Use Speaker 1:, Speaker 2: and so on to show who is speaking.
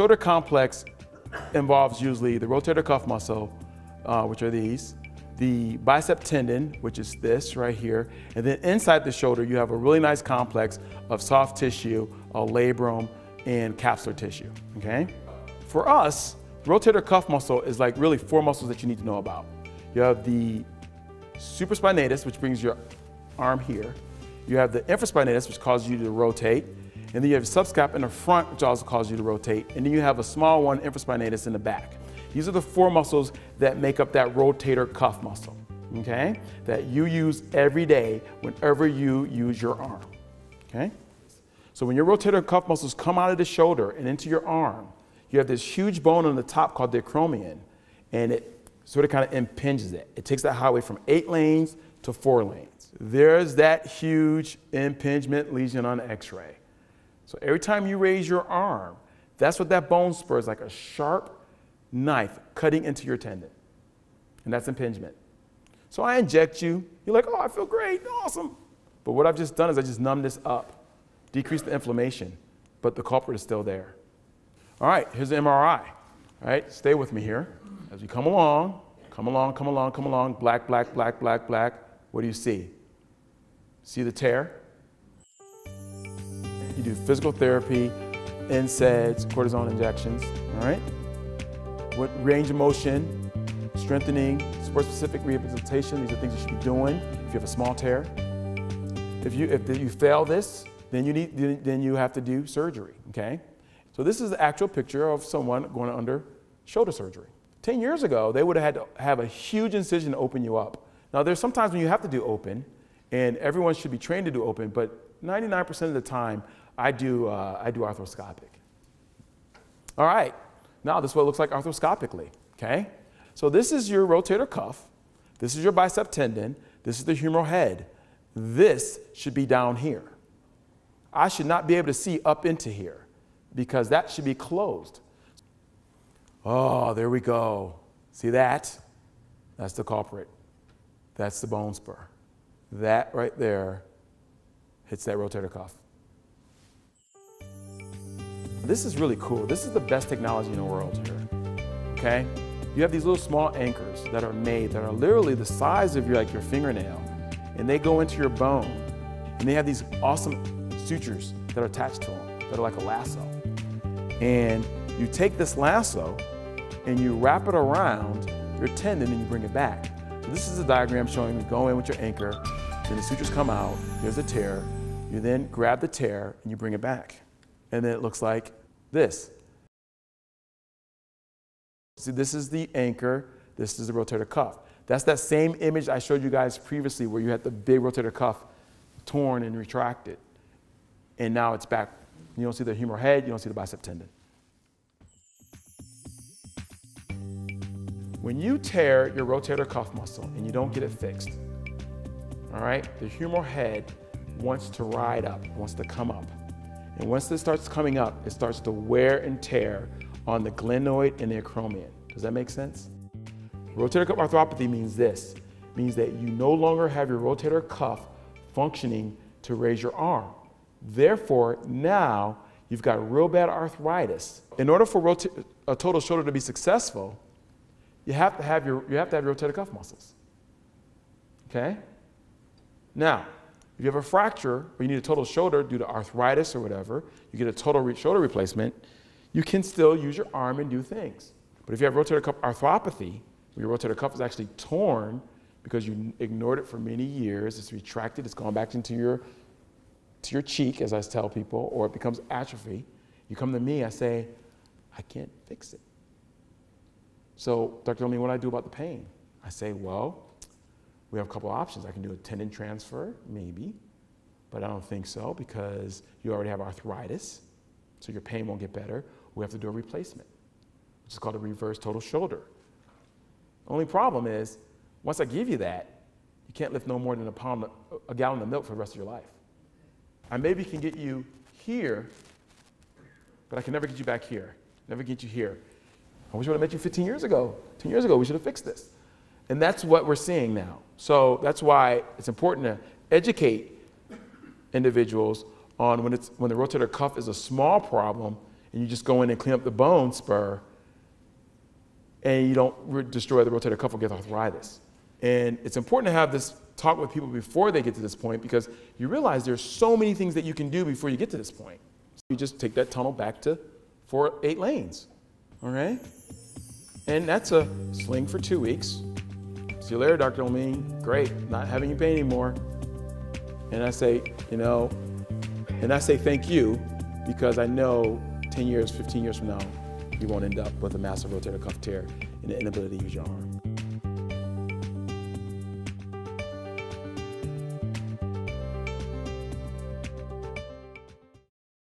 Speaker 1: shoulder complex involves usually the rotator cuff muscle, which are these, the bicep tendon, which is this right here, and then inside the shoulder you have a really nice complex of soft tissue, a labrum, and capsular tissue, okay? For us, rotator cuff muscle is like really 4 muscles that you need to know about. You have the supraspinatus, which brings your arm here. You have the infraspinatus, which causes you to rotate. And then you have subscap in the front, which also causes you to rotate. And then you have a small one, infraspinatus, in the back. These are the 4 muscles that make up that rotator cuff muscle, okay? That you use every day whenever you use your arm, okay? So when your rotator cuff muscles come out of the shoulder and into your arm, you have this huge bone on the top called the acromion, and it sort of kind of impinges it. It takes that highway from 8 lanes to 4 lanes. There's that huge impingement lesion on X-ray. So every time you raise your arm, that's what that bone spur is, like a sharp knife cutting into your tendon. And that's impingement. So I inject you, you're like, oh, I feel great, awesome. But what I've just done is I just numbed this up, decreased the inflammation, but the culprit is still there. All right, here's the MRI. All right, stay with me here. As we come along, black, black, black, black, black. What do you see? See the tear? You do physical therapy, NSAIDs, cortisone injections, all right? What range of motion, strengthening, sport-specific rehabilitation, these are things you should be doing if you have a small tear. If you fail this, then you have to do surgery, okay? So this is the actual picture of someone going under shoulder surgery. 10 years ago, they would have had to have a huge incision to open you up. Now there's sometimes when you have to do open, and everyone should be trained to do open, but 99% of the time, I do arthroscopic. All right, now this is what it looks like arthroscopically, okay? So this is your rotator cuff, this is your bicep tendon, this is the humeral head. This should be down here. I should not be able to see up into here because that should be closed. Oh, there we go. See that? That's the culprit. That's the bone spur. That right there hits that rotator cuff. This is really cool. This is the best technology in the world here, okay? You have these little small anchors that are made that are literally the size of your fingernail, and they go into your bone, and they have these awesome sutures that are attached to them that are like a lasso. And you take this lasso and you wrap it around your tendon and you bring it back. So this is a diagram showing you go in with your anchor, then the sutures come out, there's a tear, you then grab the tear and you bring it back. And then it looks like this. See, this is the anchor, this is the rotator cuff. That's that same image I showed you guys previously where you had the big rotator cuff torn and retracted. And now it's back. You don't see the humeral head, you don't see the bicep tendon. When you tear your rotator cuff muscle and you don't get it fixed, all right, the humeral head wants to ride up, wants to come up. And once this starts coming up, it starts to wear and tear on the glenoid and the acromion. Does that make sense? Rotator cuff arthropathy means this. It means that you no longer have your rotator cuff functioning to raise your arm. Therefore, now you've got real bad arthritis. In order for a total shoulder to be successful, you have to have your rotator cuff muscles. Okay? Now, if you have a fracture or you need a total shoulder due to arthritis or whatever, you get a total shoulder replacement, you can still use your arm and do things. But if you have rotator cuff arthropathy, where your rotator cuff is actually torn because you ignored it for many years, it's retracted, it's gone back into your cheek, as I tell people, or it becomes atrophy, you come to me, I say, I can't fix it. So, Dr. O'Neill, what do I do about the pain? I say, well, we have a couple options. I can do a tendon transfer, maybe, but I don't think so because you already have arthritis, so your pain won't get better. We have to do a replacement, which is called a reverse total shoulder. Only problem is, once I give you that, you can't lift no more than a gallon of milk for the rest of your life. I maybe can get you here, but I can never get you back here, never get you here. I wish I would have met you 15 years ago. 10 years ago, we should have fixed this. And that's what we're seeing now. So that's why it's important to educate individuals on when the rotator cuff is a small problem and you just go in and clean up the bone spur, and you don't destroy the rotator cuff or get arthritis. And it's important to have this talk with people before they get to this point, because you realize there's so many things that you can do before you get to this point. You just take that tunnel back to 8 lanes, all right? And that's a sling for 2 weeks. See you later, Dr. Omeen. Great, not having you pain anymore. And I say, thank you, because I know 10 years, 15 years from now, you won't end up with a massive rotator cuff tear and the inability to use your arm.